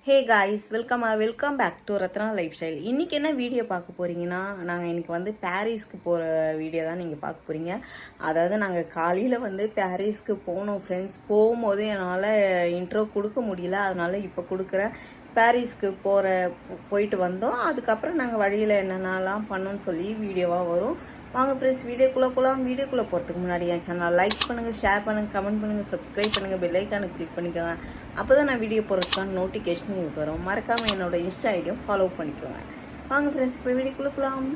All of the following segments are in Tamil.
Hey guys, welcome back to Ratna lifestyle. இன்றைக்கி என்ன வீடியோ பார்க்க போகிறீங்கன்னா, நாங்கள் இன்றைக்கி வந்து பாரிஸ்க்கு போகிற வீடியோ தான் நீங்கள் பார்க்க போகிறீங்க. அதாவது நாங்கள் காலையில் வந்து பாரிஸ்க்கு போனோம் ஃப்ரெண்ட்ஸ். போகும்போது என்னால் இன்ட்ரோ கொடுக்க முடியல, அதனால் இப்போ கொடுக்குறேன். பாரிஸ்க்கு போயிட்டு வந்தோம். அதுக்கப்புறம் நாங்கள் வழியில் என்னென்னலாம் பண்ணோன்னு சொல்லி வீடியோவாக வரும். வாங்க ஃப்ரெண்ட்ஸ், வீடியோக்குள்ளே போகிறதுக்கு முன்னாடி என் சேனல் லைக் பண்ணுங்கள், ஷேர் பண்ணுங்கள், கமெண்ட் பண்ணுங்கள், சப்ஸ்கிரைப் பண்ணுங்கள், பெல் ஐக்கானை கிளிக் பண்ணிக்கோங்க. அப்போ தான் நான் வீடியோ போகிறதுக்கான நோட்டிஃபிகேஷன் உங்களுக்கு வரும். மறக்காமல் என்னோட இன்ஸ்டா ஐடியும் ஃபாலோ பண்ணிக்கோங்க. வாங்க ஃப்ரெண்ட்ஸ், இப்போ வீடியோக்குள்ளே போகலாம்.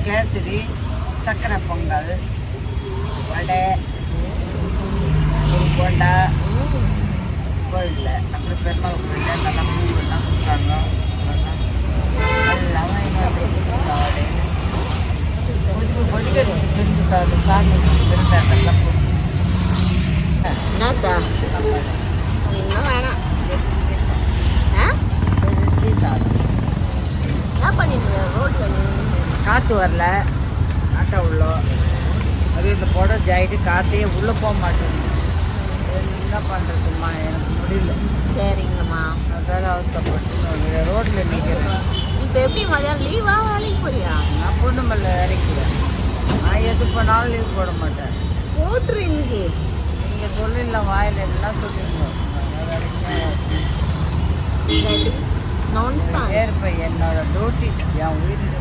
கேசரி, சக்கரை பொங்கல், வடை, போண்டா கோயிலில், அப்புறம் பெருமாள் கோயிலில் நல்லா பூவெல்லாம் கொடுத்தாங்க. எல்லாமே சாப்பாடு கொடிக்கடி செஞ்சு சாமி பெருந்தாட்டெல்லாம் போட்டு வேணாம். என்ன பண்ணிட்டு ரோட்டில் காற்று வரல, ஆட்டோ உள்ள அது இந்த புடவை ஜாயிட்டு காற்றையே உள்ளே போக மாட்டேங்குது. என்ன பண்ணுறதும்மா, எனக்கு முடியல. சரிங்கம்மா, அதாவது அவசரப்பட்டு ரோட்டில் நிற்கிறேன். இப்போ எப்படி மதியானம் லீவா வேலைக்கு போறியா? நான் பொண்ணுமல்ல வேலைக்கு போகிறேன். நான் எது பண்ணாலும் லீவ் போட மாட்டேன். போட்டுரு இன்னைக்கு. நீங்கள் சொல்லிடலாம், வாயில் எல்லாம் சொல்லிடணும். என்னோட டியூட்டி, என் உயிரின்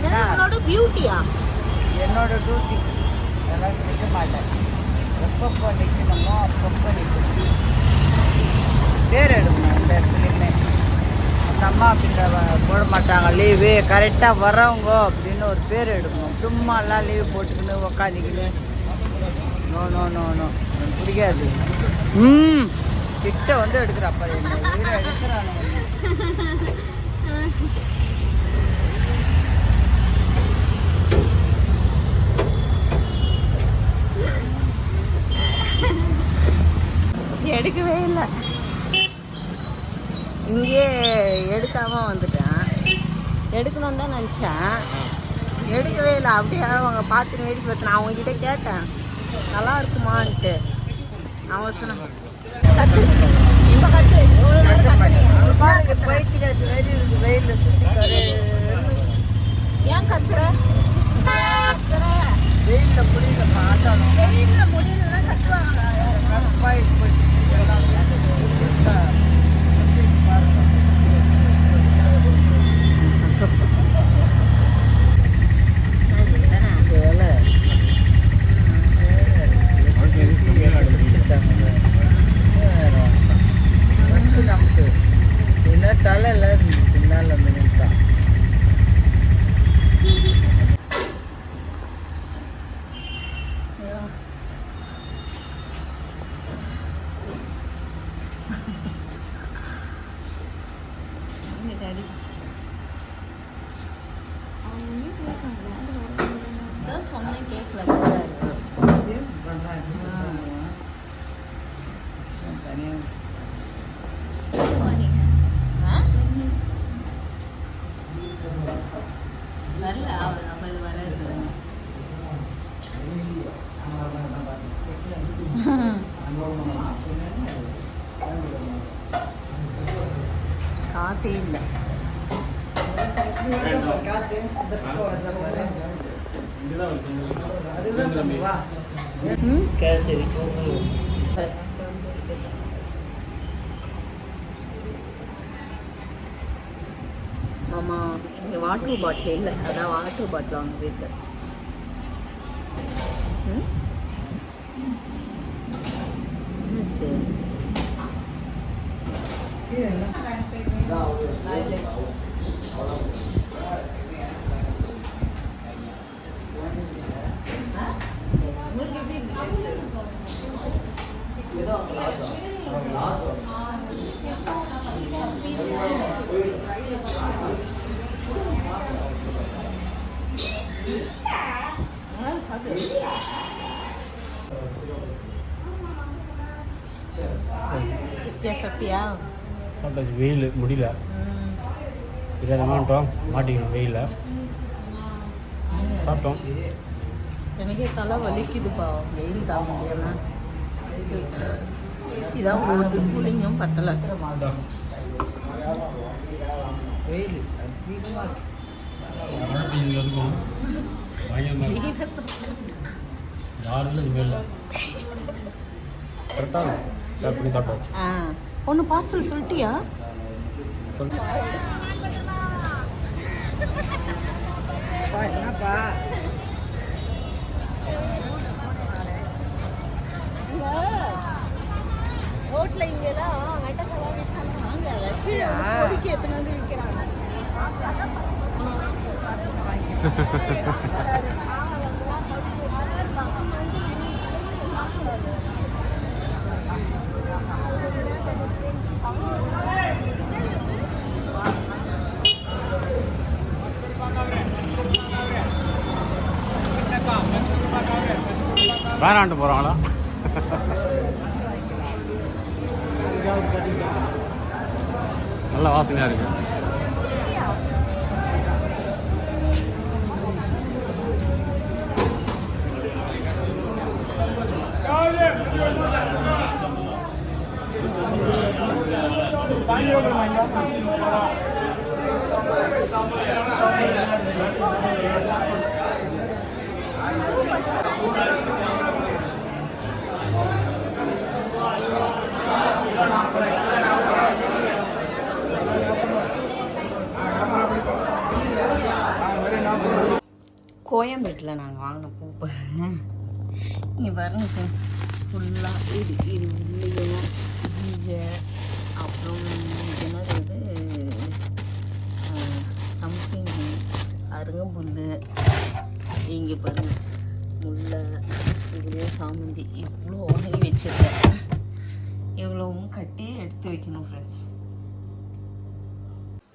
என்னோட பியூட்டியா, என்னோட டியூட்டி. எல்லாம் நிற்க மாட்டேன். எப்பப்போ நிற்கணுமோ அப்பப்போ நிற்கணும். பேர் எடுக்கணும் இந்த இடத்துலையுமே. அந்த அம்மா அப்படின்ற போட மாட்டாங்க லீவு, கரெக்டாக வரவங்க அப்படின்னு ஒரு பேர் எடுக்கணும். சும்மாலாம் லீவு போட்டுக்கின்னு உக்காந்துக்கின்னு நோ நோ நோ நோ எனக்கு பிடிக்காது. கிட்ட வந்து எடுக்கிறப்ப உயிரை எடுக்கிறானு. எடுக்கவே இல்லை, இங்கேயே எடுக்காமல் வந்துட்டேன். எடுக்கணும்னு தான் நினச்சேன், எடுக்கவே இல்லை. அப்படியே அவங்க பார்த்து வேடி பார்த்தேன். நான் அவங்ககிட்ட கேட்டேன் நல்லா இருக்குமான்ட்டு. அவன் சொன்னான் கற்று, இப்போ கற்று, இவ்வளோ நேரம் கற்று பயிற்சி வெயிலில் சுற்றி. ஏன் கத்துற? வெயிலில் முடியல, ஆட்டாலும் வெயிலில் முடியலன்னா கத்துவாங்க. தலை எல்லாம் இருந்துச்சு பின்னால் அந்த முட்டா சொன்னேன் கேட்கல வரல அப்ப இது வராது காத்தே இல்லை கேசரி மாமா இங்கே வாட்டர் பாட்டில் இல்லை அதான் வாட்டர் பாட்டில் வாங்க போயிருக்கேன் என்னாச்சு சாப்பிட்டியா? சாப்பிட்டாச்சு. வெயில் முடியல இதை மாட்டோம் மாட்டிக்கணும் வெயிலில் சாப்பிட்டோம். எனக்கே தலை வலிக்குதுப்பா வெயில் தாங்க முடியாம ஏசி தான் ஓடுது கூலிங்கும் பத்தலை வெயில் அதிகமாக மழை பெய்யுதுக்கும் பயங்கரமாக யாரும் இனிமேல் கரெக்டாக ஷேர் பண்ணி சாப்பிட்டாச்சு. ஒன்று பார்சல் சொல்லிட்டியா? என்னப்பா ரோட்ல இங்கெல்லாம் வெட்டக்கெல்லாம் விற்கிறாங்க கீழே பொறுக்கி எத்தனை வந்து விற்கிறாங்க. வேணான்ட்டு போகிறாங்களா? நல்ல வாசனையாக இருக்கு. கோயம்பேட்டில் நாங்கள் வாங்கின பூ பாருங்க. இங்கே பாருங்க ஃப்ரெண்ட்ஸ் ஃபுல்லாக இது உள்ளையும் இங்கே அப்புறம் என்னது இது சம்திங் அருங்கம்புல் இங்கே பாருங்க முல்லை இதுலேயே சாமந்தி இவ்வளோ வாங்கி வச்சுருக்கேன். இவ்வளவும் கட்டி எடுத்து வைக்கணும் ஃப்ரெண்ட்ஸ்.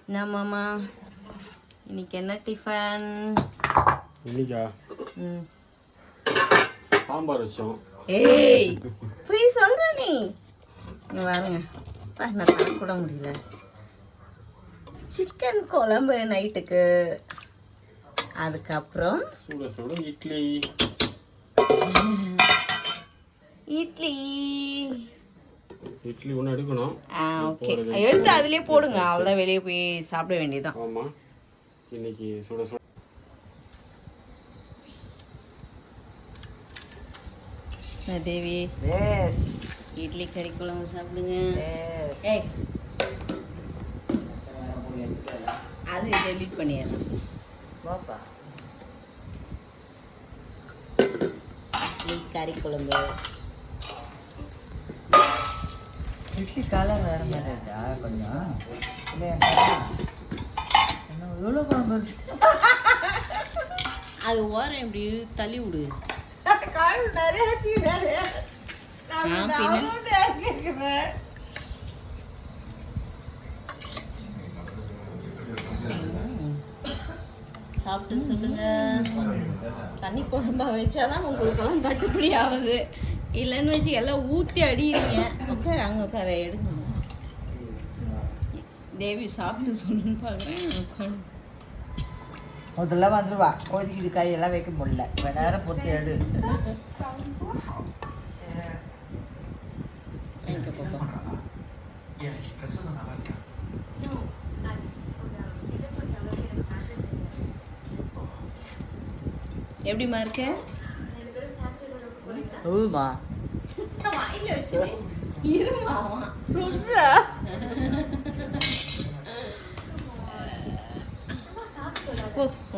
என்னம்மாம்மா இன்னைக்கு என்ன டிஃபன்? இன்னைக்கா சாம்பார் வச்சோம். ஏய் போய் சொல்ற நீ பாருங்க நான் கூட முடியல. சிக்கன் குழம்பு நைட்டுக்கு, அதுக்கப்புறம் சுட சுட இட்லி இட்லி இட்லி ஒன்று எடுக்கணும். ஓகே எடுத்து அதுலேயே போடுங்க, அவ்வளோதான். வெளியே போய் சாப்பிட வேண்டியதுதான். ஆமாம் இன்னைக்கு சுட சுட தேவி இட்லி கறி குழம்பு சாப்பிடுங்க. அது டெலிட் பண்ணிடலாம். இட்லி கறி குழம்பு. இட்லி கலர் வேற மாதிரி இருக்கா கொஞ்சம்? என்ன எவ்வளோ குழம்பு இருக்கு? அது ஓரம் இப்படி தள்ளி விடு. கால் நிறைய வச்சுக்கிறாரு. சாப்பிட்டு சொல்லுங்க. தண்ணி குழம்பா வச்சாதான் உங்களுக்கெல்லாம் கட்டுப்படி ஆகுது. இல்லைன்னு வச்சு எல்லாம் ஊற்றி அடிக்கிறீங்க. உட்கார அங்கே உட்கார எடுங்க. தேவி சாப்பிட்டு சொல்லுன்னு பார்க்குறேன். உட்காந்து முதல்ல வந்துடுவா. கொதிக்குது கையெல்லாம் வைக்க முடியல. கொஞ்ச நேரம் பொறுத்து எடு. எப்படிமா இருக்கு? ஊமா வாயில வச்சு இருமா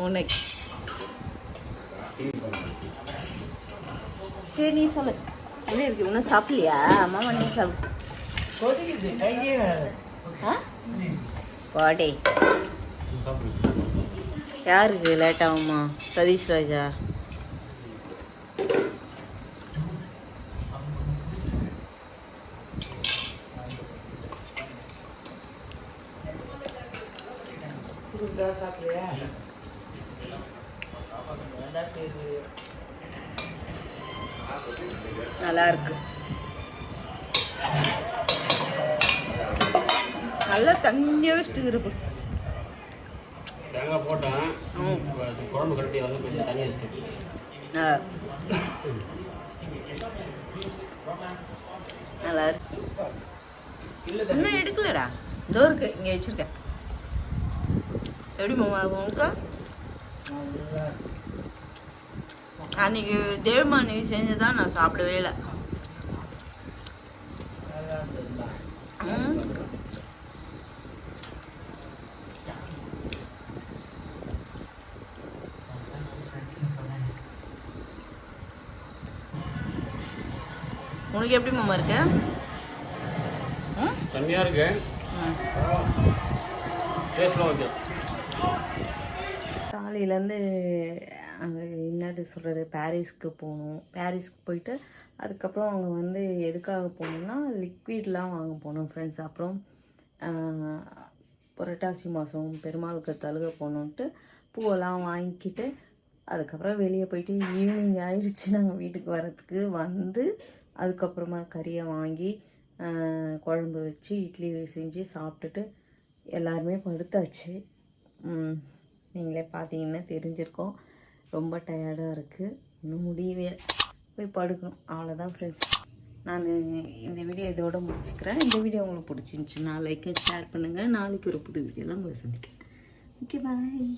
உனக்கு சரி நீ சொல்லு. என்ன இருக்கு? இன்னும் சாப்பிடலையா? அம்மா நீ சாப்பிடு. கொதிக்குது கையே. பாடே யாருக்கு லேட் ஆகுமா? சதீஷ் ராஜா. சாப்பிடுறியா? நல்லா இருக்கு. நல்லா தண்ணியாக வச்சுட்டு இருப்பு. தேங்காய் போட்டேன். குழம்பு கட்டி வந்து கொஞ்சம் தண்ணி வச்சுட்டு நல்லா இருக்கு. இன்னும் எடுக்கலடா. இதோ இருக்கு, இங்கே வச்சிருக்கேன். எப்படி மாமா உங்களுக்கு? அன்னைக்கு தேவமா நீ செஞ்சுதான் நான் சாப்பிடவே இல்லை. உனக்கு எப்படி மாமா இருக்கு? தண்ணியாக இருக்கு. டேஸ்ட்லாம் ஓகே. காலையிலேருந்து அங்கே என்னது சொல்கிறது, பாரிஸ்க்கு போகணும். பாரிஸ்க்கு போயிட்டு அதுக்கப்புறம் அங்கே வந்து எதுக்காக போகணுன்னா லிக்விட்லாம் வாங்க போகணும் ஃப்ரெண்ட்ஸ். அப்புறம் புரட்டாசி மாதம் பெருமாளுக்கு தழுக போகணுன்ட்டு பூவெல்லாம் வாங்கிக்கிட்டு அதுக்கப்புறம் வெளியே போயிட்டு ஈவினிங் ஆகிடுச்சு நாங்கள் வீட்டுக்கு வரத்துக்கு. வந்து அதுக்கப்புறமா கறியை வாங்கி குழம்பு வச்சு இட்லி செஞ்சு சாப்பிட்டுட்டு எல்லாருமே படுத்தாச்சு. நீங்களே பார்த்தீங்கன்னா தெரிஞ்சிருக்கோம். ரொம்ப டயர்டாக இருக்குது. இன்னும் முடியவே போய் படுக்கணும். அவ்வளோதான் ஃப்ரெண்ட்ஸ். நான் இந்த வீடியோ இதோட முடிச்சுக்கிறேன். இந்த வீடியோ உங்களுக்கு பிடிச்சிருந்துச்சுன்னா லைக் ஷேர் பண்ணுங்கள். நாளைக்கு ஒரு புது வீடியோலாம் உங்களை சந்திக்கிறேன். Okay bye.